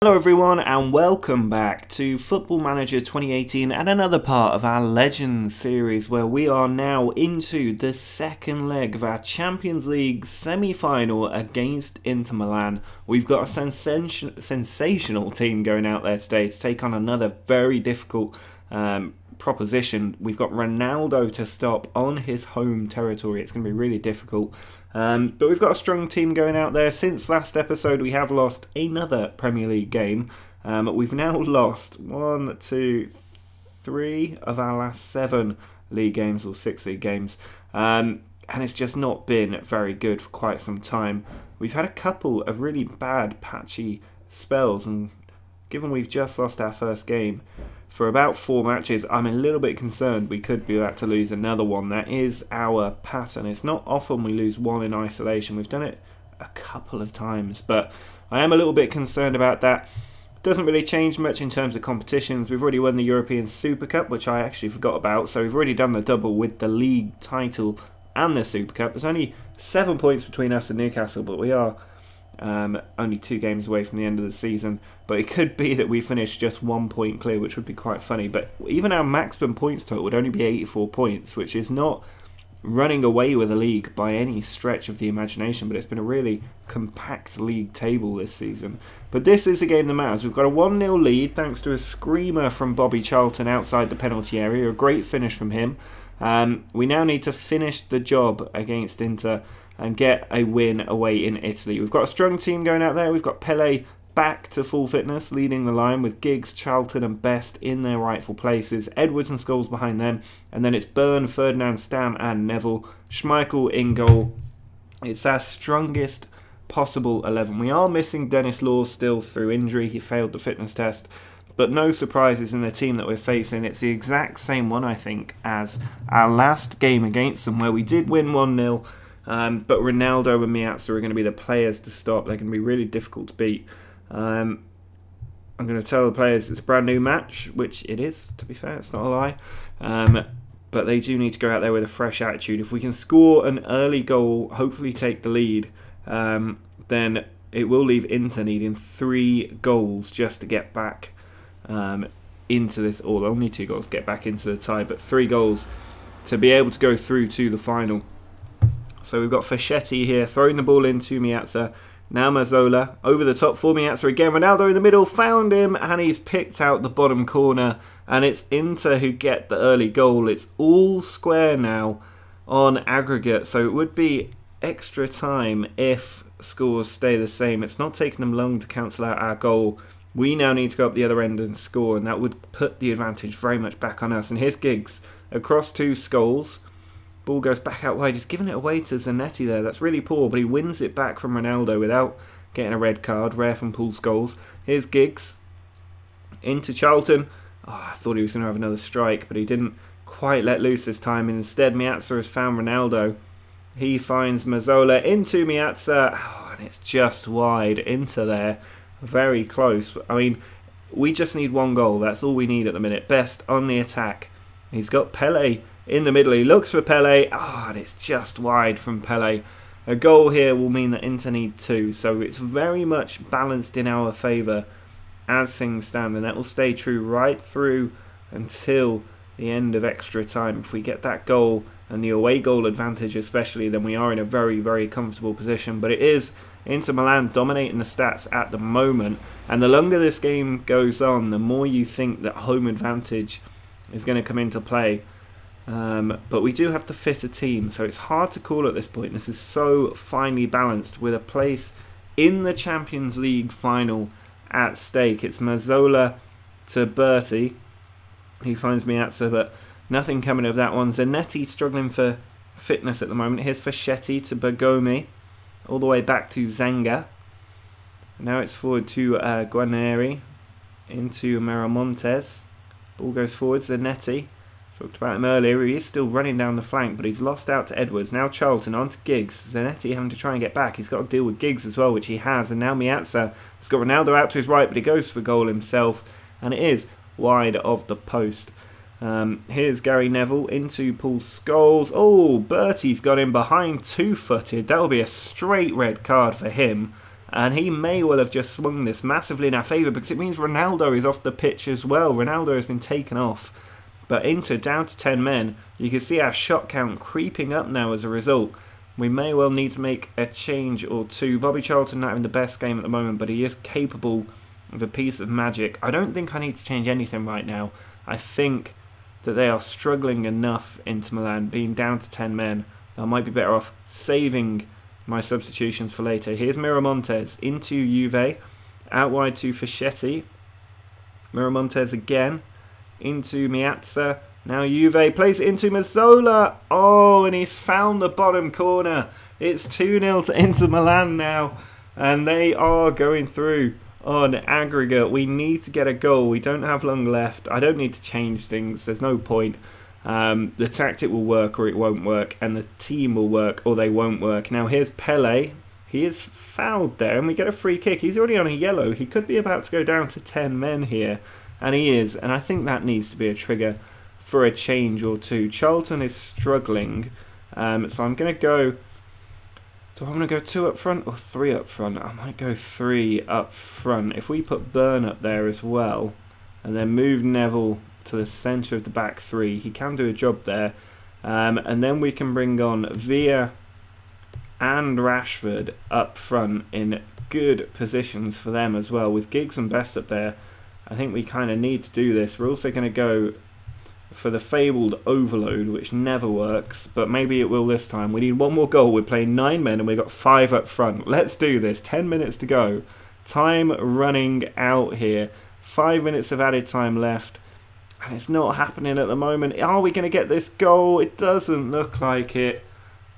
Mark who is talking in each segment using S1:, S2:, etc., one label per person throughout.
S1: Hello everyone and welcome back to Football Manager 2018 and another part of our Legends series where we are now into the second leg of our Champions League semi-final against Inter Milan. We've got a sensational team going out there today to take on another very difficult proposition. We've got Ronaldo to stop on his home territory. It's going to be really difficult. But we've got a strong team going out there. Since last episode, we have lost another Premier League game. We've now lost 1, 2, 3 of our last 7 league games or 6 league games. And it's just not been very good for quite some time. We've had a couple of really bad, patchy spells. And given we've just lost our first game for about 4 matches, I'm a little bit concerned we could be about to lose another one. That is our pattern. It's not often we lose one in isolation. We've done it a couple of times, but I am a little bit concerned about that. Doesn't really change much in terms of competitions. We've already won the European Super Cup, which I actually forgot about, so we've already done the double with the league title and the Super Cup. There's only 7 points between us and Newcastle, but we are only 2 games away from the end of the season. But it could be that we finish just 1 point clear, which would be quite funny. But even our maximum points total would only be 84 points, which is not running away with the league by any stretch of the imagination. But it's been a really compact league table this season. But this is a game that matters. We've got a 1-0 lead thanks to a screamer from Bobby Charlton outside the penalty area. A great finish from him. We now need to finish the job against Inter and get a win away in Italy. We've got a strong team going out there. We've got Pele back to full fitness, leading the line with Giggs, Charlton and Best in their rightful places. Edwards and Scholes behind them. And then it's Byrne, Ferdinand, Stam and Neville. Schmeichel in goal. It's our strongest possible 11. We are missing Dennis Law still through injury. He failed the fitness test. But no surprises in the team that we're facing. It's the exact same one, I think, as our last game against them, where we did win 1-0. But Ronaldo and Miazza are going to be the players to stop. They're going to be really difficult to beat. I'm going to tell the players it's a brand new match, which it is, to be fair, it's not a lie. But they do need to go out there with a fresh attitude. If we can score an early goal, hopefully take the lead, then it will leave Inter needing 3 goals just to get back into this, or only 2 goals to get back into the tie, but 3 goals to be able to go through to the final. So we've got Fischetti here, throwing the ball into Miazza. Now Mazzola, over the top for Miazza again. Ronaldo in the middle, found him, and he's picked out the bottom corner. And it's Inter who get the early goal. It's all square now on aggregate. So it would be extra time if scores stay the same. It's not taking them long to cancel out our goal. We now need to go up the other end and score, and that would put the advantage very much back on us. And here's Giggs across to Scholes. Ball goes back out wide. He's given it away to Zanetti there. That's really poor, but he wins it back from Ronaldo without getting a red card. Rare from Paul Scholes. Here's Giggs. Into Charlton. Oh, I thought he was going to have another strike, but he didn't quite let loose this time. And instead, Miazza has found Ronaldo. He finds Mazzola into Miazza. Oh, and it's just wide into there. Very close. I mean, we just need 1 goal. That's all we need at the minute. Best on the attack. He's got Pele in the middle. He looks for Pele. Ah, and it's just wide from Pele. A goal here will mean that Inter need 2. So it's very much balanced in our favour as things stand. And that will stay true right through until the end of extra time. If we get that goal and the away goal advantage especially, then we are in a very, very comfortable position. But it is Inter Milan dominating the stats at the moment. And the longer this game goes on, the more you think that home advantage is going to come into play. But we do have the fitter team, so it's hard to call at this point. This is so finely balanced with a place in the Champions League final at stake. It's Mazzola to Berti. He finds Miazza, but nothing coming of that one. Zanetti struggling for fitness at the moment. Here's Fischetti to Bergomi, all the way back to Zanga. Now it's forward to Guarneri, into Miramontes. Ball goes forward, Zanetti. Talked about him earlier. He is still running down the flank, but he's lost out to Edwards. Now Charlton on to Giggs. Zanetti having to try and get back. He's got to deal with Giggs as well, which he has. And now Miazza has got Ronaldo out to his right, but he goes for goal himself. And it is wide of the post. Here's Gary Neville into Paul Scholes. Oh, Bertie's got him behind 2-footed. That'll be a straight red card for him. And he may well have just swung this massively in our favour, because it means Ronaldo is off the pitch as well. Ronaldo has been taken off. But Inter down to 10 men. You can see our shot count creeping up now as a result. We may well need to make a change or two. Bobby Charlton not having the best game at the moment, but he is capable of a piece of magic. I don't think I need to change anything right now. I think that they are struggling enough, Inter Milan, being down to 10 men. I might be better off saving my substitutions for later. Here's Miramontes into Juve, out wide to Fischetti. Miramontes again into Miazza. Now Juve plays it into Mazzola. Oh, and he's found the bottom corner. It's 2-0 to Inter Milan now, and they are going through on aggregate. We need to get a goal. We don't have long left. I don't need to change things. There's no point. The tactic will work or it won't work, and the team will work or they won't work. Now here's Pele. He is fouled there, and we get a free kick. He's already on a yellow. He could be about to go down to 10 men here, and he is. And I think that needs to be a trigger for a change or two. Charlton is struggling, so I'm going to go... Do I want to go 2 up front or 3 up front? I might go 3 up front. If we put Burn up there as well, and then move Neville to the centre of the back 3, he can do a job there. And then we can bring on Villa and Rashford up front in good positions for them as well. With Giggs and Best up there, I think we kind of need to do this. We're also going to go for the fabled overload, which never works, but maybe it will this time. We need one more goal. We're playing 9 men and we've got 5 up front. Let's do this. 10 minutes to go. Time running out here. 5 minutes of added time left, and it's not happening at the moment. Are we going to get this goal? It doesn't look like it.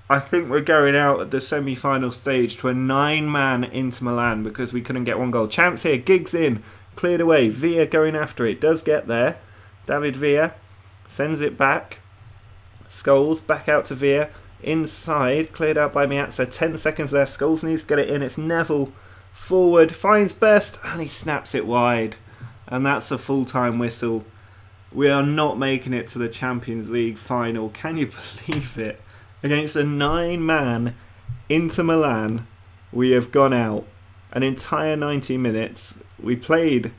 S1: I think we're going out at the semi-final stage to a 9-man Inter Milan because we couldn't get one goal. Chance here. Giggs in. Cleared away. Villa going after it. Does get there. David Villa sends it back. Scholes back out to Villa. Inside. Cleared out by Miazza. 10 seconds left. Scholes needs to get it in. It's Neville. Forward. Finds Best. And he snaps it wide. And that's a full-time whistle. We are not making it to the Champions League final. Can you believe it? Against a 9-man Inter Milan, we have gone out an entire 90 minutes. We played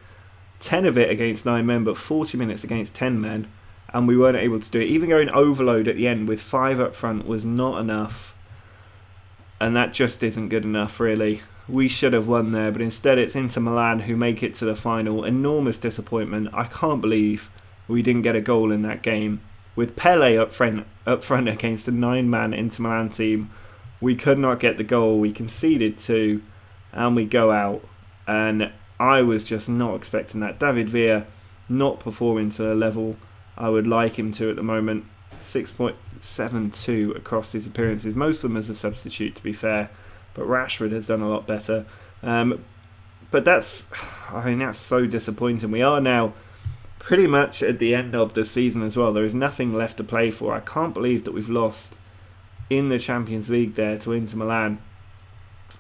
S1: 10 of it against 9 men, but 40 minutes against 10 men, and we weren't able to do it. Even going overload at the end with 5 up front was not enough, and that just isn't good enough, really. We should have won there, but instead it's Inter Milan who make it to the final. Enormous disappointment. I can't believe we didn't get a goal in that game. With Pele up front against a 9-man Inter Milan team, we could not get the goal. We conceded 2, and we go out. And I was just not expecting that. David Villa not performing to the level I would like him to at the moment. 6.72 across his appearances. Most of them as a substitute, to be fair. But Rashford has done a lot better. But that's so disappointing. We are now pretty much at the end of the season as well. There is nothing left to play for. I can't believe that we've lost in the Champions League there to Inter Milan.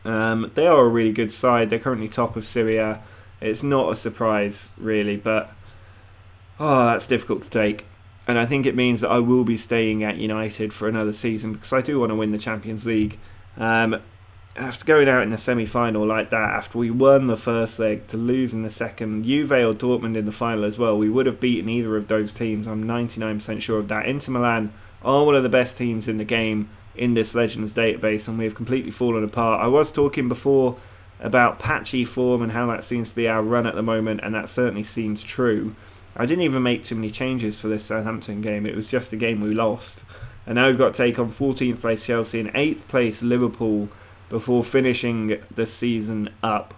S1: They are a really good side. They're currently top of Serie A. It's not a surprise, really, but that's difficult to take. And I think it means that I will be staying at United for another season because I do want to win the Champions League. After going out in the semi-final like that, after we won the first leg, to lose in the second, Juve or Dortmund in the final as well, we would have beaten either of those teams. I'm 99% sure of that. Inter Milan are one of the best teams in the game in this Legends database, and we have completely fallen apart. I was talking before about patchy form and how that seems to be our run at the moment, and that certainly seems true. I didn't even make too many changes for this Southampton game. It was just a game we lost. And now we've got to take on 14th place Chelsea and 8th place Liverpool before finishing the season up.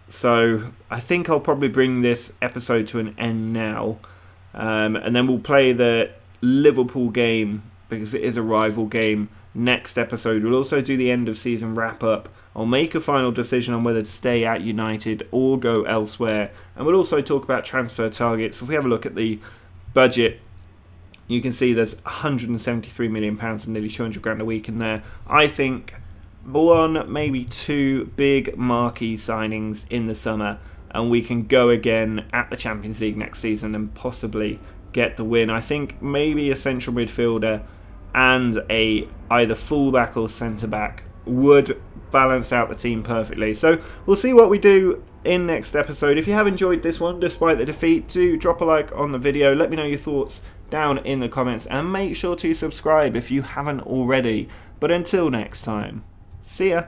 S1: So I think I'll probably bring this episode to an end now. And then we'll play the Liverpool game, because it is a rival game, next episode. We'll also do the end of season wrap up. I'll make a final decision on whether to stay at United or go elsewhere. And we'll also talk about transfer targets. If we have a look at the budget, you can see there's £173 million and nearly 200 grand a week in there. I think 1, maybe 2 big marquee signings in the summer, and we can go again at the Champions League next season and possibly get the win. I think maybe a central midfielder and a either fullback or centre back would balance out the team perfectly. So we'll see what we do in next episode. If you have enjoyed this one despite the defeat, do drop a like on the video, let me know your thoughts down in the comments, and make sure to subscribe if you haven't already. But until next time, see ya.